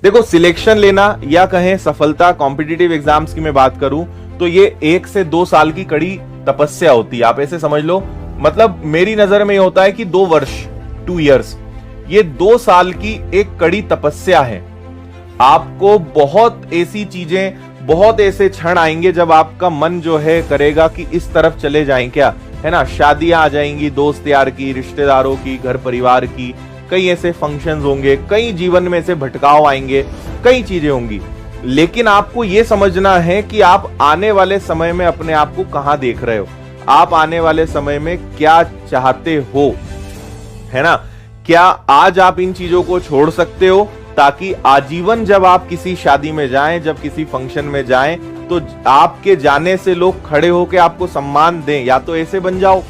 देखो, सिलेक्शन लेना या कहें सफलता, कॉम्पिटिटिव एग्जाम्स की मैं बात करूं तो ये 1 से 2 साल की कड़ी तपस्या होती है। आप ऐसे समझ लो, मतलब मेरी नजर में ये होता है कि 2 वर्ष, 2 इयर्स, ये 2 साल की एक कड़ी तपस्या है। आपको बहुत ऐसी चीजें, बहुत ऐसे क्षण आएंगे जब आपका मन जो है करेगा कि इस तरफ चले जाएं, क्या है ना, शादियां आ जाएंगी दोस्त यार की, रिश्तेदारों की, घर परिवार की, कई ऐसे फंक्शंस होंगे, कई जीवन में ऐसे भटकाव आएंगे, कई चीजें होंगी। लेकिन आपको यह समझना है कि आप आने वाले समय में अपने आप को कहां देख रहे हो, आप आने वाले समय में क्या चाहते हो, है ना। क्या आज आप इन चीजों को छोड़ सकते हो ताकि आजीवन जब आप किसी शादी में जाएं, जब किसी फंक्शन में जाएं, तो आपके जाने से लोग खड़े होकर आपको सम्मान दें, या तो ऐसे बन जाओ।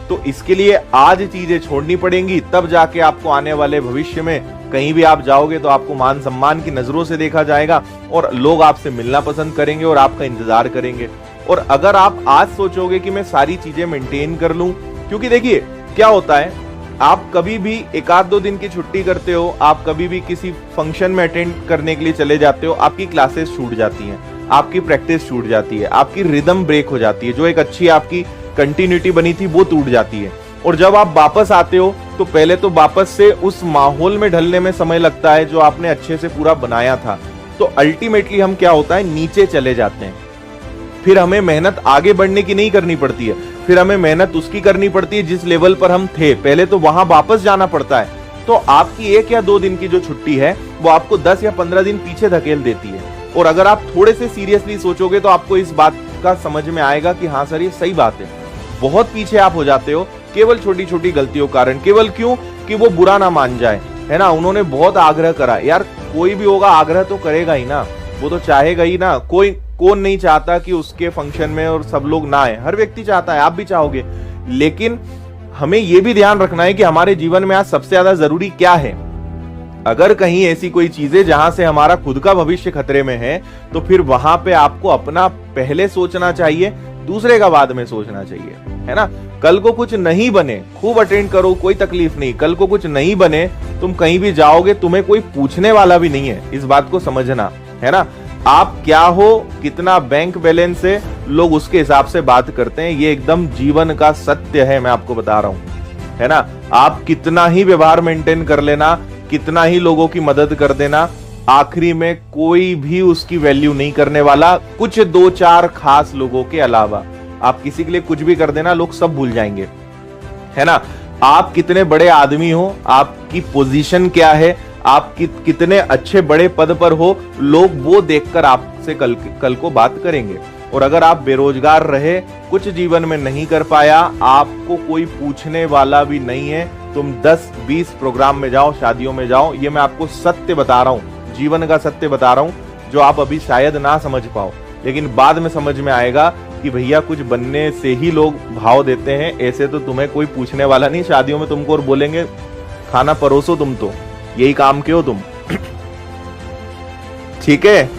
तो इसके लिए आज चीजें छोड़नी पड़ेंगी, तब जाके आपको आने वाले भविष्य में कहीं भी आप जाओगे तो आपको मान सम्मान की नजरों से देखा जाएगा और लोग आपसे मिलना पसंद करेंगे और आपका इंतजार करेंगे। और अगर आप आज सोचोगे कि मैं सारी चीजें मेंटेन कर लूं, क्योंकि देखिए क्या होता है, आप कभी भी 1-2 दिन की छुट्टी करते हो, आप कभी भी किसी फंक्शन में अटेंड करने के लिए चले जाते हो, आपकी क्लासेस छूट जाती हैं, आपकी प्रैक्टिस छूट जाती है, आपकी रिदम ब्रेक हो जाती है, जो एक अच्छी आपकी कंटिन्यूटी बनी थी वो टूट जाती है। और जब आप वापस आते हो तो पहले तो वापस से उस माहौल में ढलने में समय लगता है जो आपने अच्छे से पूरा बनाया था। तो अल्टीमेटली हम क्या होता है, नीचे चले जाते हैं। फिर हमें मेहनत आगे बढ़ने की नहीं करनी पड़ती है, फिर हमें मेहनत उसकी करनी पड़ती है जिस लेवल पर हम थे पहले, तो वहां वापस जाना पड़ता है। तो आपकी 1 या 2 दिन की जो छुट्टी है वो आपको 10 या 15 दिन पीछे धकेल देती है। और अगर आप थोड़े से सीरियसली सोचोगे तो आपको इस बात का समझ में आएगा कि हाँ सर ये सही बात है। बहुत पीछे आप हो जाते हो केवल छोटी छोटी गलतियों कारण, केवल क्यों कि वो बुरा ना मान जाए, है ना। उन्होंने बहुत आग्रह करा, यार कोई भी होगा आग्रह तो करेगा ही ना, वो तो चाहेगा ही ना। कौन नहीं चाहता कि उसके फंक्शन में और सब लोग ना आए, हर व्यक्ति चाहता है, आप भी चाहोगे। लेकिन हमें यह भी ध्यान रखना है कि हमारे जीवन में आज सबसे ज्यादा जरूरी क्या है। अगर कहीं ऐसी कोई चीजें जहां से हमारा खुद का भविष्य खतरे में है, तो फिर वहां पे आपको अपना पहले सोचना चाहिए, दूसरे का बाद में सोचना चाहिए, है ना। कल को कुछ नहीं बने, खूब अटेंड करो, कोई तकलीफ नहीं। कल को कुछ नहीं बने, तुम कहीं भी जाओगे, तुम्हें कोई पूछने वाला भी नहीं है, इस बात को समझना, है ना। आप क्या हो, कितना बैंक बैलेंस है, लोग उसके हिसाब से बात करते हैं। ये एकदम जीवन का सत्य है, मैं आपको बता रहा हूं, है ना। आप कितना ही व्यवहार मेंटेन कर लेना, कितना ही लोगों की मदद कर देना, आखिरी में कोई भी उसकी वैल्यू नहीं करने वाला, कुछ 2-4 खास लोगों के अलावा। आप किसी के लिए कुछ भी कर देना, लोग सब भूल जाएंगे, है ना। आप कितने बड़े आदमी हो, आपकी पोजीशन क्या है, आप कितने अच्छे बड़े पद पर हो, लोग वो देखकर आपसे कल को बात करेंगे। और अगर आप बेरोजगार रहे, कुछ जीवन में नहीं कर पाया, आपको कोई पूछने वाला भी नहीं है। तुम 10-20 प्रोग्राम में जाओ, शादियों में जाओ, ये मैं आपको सत्य बता रहा हूं, जीवन का सत्य बता रहा हूं, जो आप अभी शायद ना समझ पाओ, लेकिन बाद में समझ में आएगा कि भैया कुछ बनने से ही लोग भाव देते हैं, ऐसे तो तुम्हें कोई पूछने वाला नहीं। शादियों में तुमको और बोलेंगे खाना परोसो, तुम तो यही काम के हो तुम, ठीक है।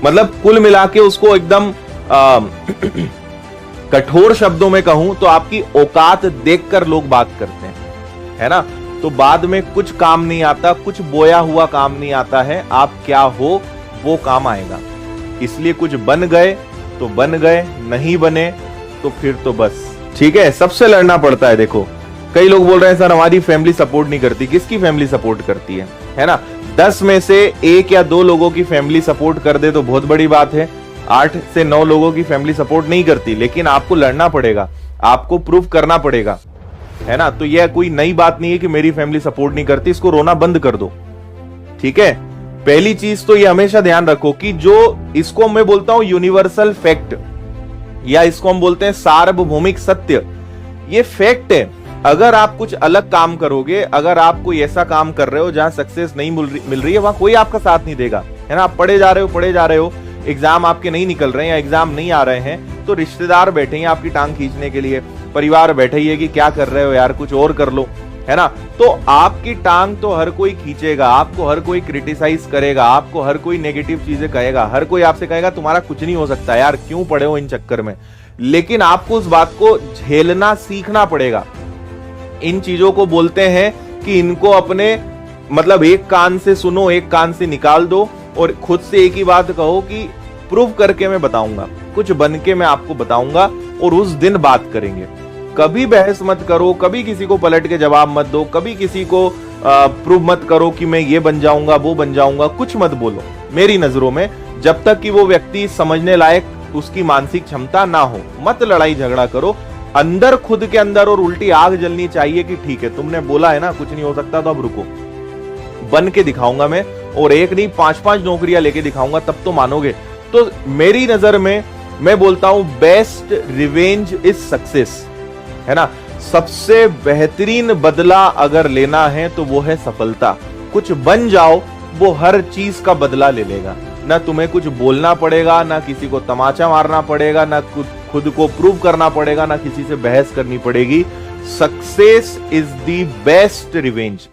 मतलब कुल मिला के उसको एकदम कठोर शब्दों में कहूं तो आपकी औकात देखकर लोग बात करते हैं, है ना। तो बाद में कुछ काम नहीं आता, कुछ बोया हुआ काम नहीं आता है। आप क्या हो वो काम आएगा। इसलिए कुछ बन गए तो बन गए, नहीं बने तो फिर तो बस, ठीक है। सबसे लड़ना पड़ता है। देखो कई लोग बोल रहे हैं सर हमारी फैमिली सपोर्ट नहीं करती। किसकी फैमिली सपोर्ट करती है ना। 10 में से 1 या 2 लोगों की फैमिली सपोर्ट कर दे तो बहुत बड़ी बात है। 8 से 9 लोगों की फैमिली सपोर्ट नहीं करती, लेकिन आपको लड़ना पड़ेगा, आपको प्रूफ करना पड़ेगा, है ना। तो यह कोई नई बात नहीं है कि मेरी फैमिली सपोर्ट नहीं करती, इसको रोना बंद कर दो, ठीक है। पहली चीज तो ये हमेशा ध्यान रखो कि जो इसको मैं बोलता हूं यूनिवर्सल फैक्ट, या इसको हम बोलते हैं सार्वभौमिक सत्य, ये फैक्ट है। अगर आप कुछ अलग काम करोगे, अगर आप कोई ऐसा काम कर रहे हो जहां सक्सेस नहीं मिल रही है, वहां कोई आपका साथ नहीं देगा, है ना। आप पढ़े जा रहे हो, एग्जाम आपके नहीं निकल रहे हैं या एग्जाम नहीं आ रहे हैं, तो रिश्तेदार बैठे हैं आपकी टांग खींचने के लिए, परिवार बैठे ही है कि क्या कर रहे हो यार, कुछ और कर लो, है ना। तो आपकी टांग तो हर कोई खींचेगा, आपको हर कोई क्रिटिसाइज करेगा, आपको हर कोई नेगेटिव चीजें कहेगा, हर कोई आपसे कहेगा तुम्हारा कुछ नहीं हो सकता यार, क्यों पड़े हो इन चक्कर में। लेकिन आपको उस बात को झेलना सीखना पड़ेगा। इन चीजों को बोलते हैं कि इनको अपने मतलब एक कान से सुनो, एक कान से निकाल दो और खुद से एक ही बात कहो कि प्रूव करके मैं बताऊंगा, कुछ बन के मैं आपको बताऊंगा और उस दिन बात करेंगे। कभी बहस मत करो, कभी किसी को पलट के जवाब मत दो, कभी किसी को प्रूव मत करो कि मैं ये बन जाऊंगा वो बन जाऊंगा, कुछ मत बोलो मेरी नजरों में, जब तक कि वो व्यक्ति समझने लायक उसकी मानसिक क्षमता ना हो। मत लड़ाई झगड़ा करो, अंदर खुद के अंदर और उल्टी आग जलनी चाहिए कि ठीक है तुमने बोला है ना कुछ नहीं हो सकता, तो अब रुको, बन के दिखाऊंगा मैं, और एक नहीं 5-5 नौकरियां लेके दिखाऊंगा, तब तो मानोगे। तो मेरी नजर में मैं बोलता हूं बेस्ट रिवेंज इज सक्सेस, है ना। सबसे बेहतरीन बदला अगर लेना है तो वो है सफलता। कुछ बन जाओ, वो हर चीज का बदला ले लेगा। ना तुम्हें कुछ बोलना पड़ेगा, ना किसी को तमाचा मारना पड़ेगा, ना खुद को प्रूव करना पड़ेगा, ना किसी से बहस करनी पड़ेगी। Success is the best revenge.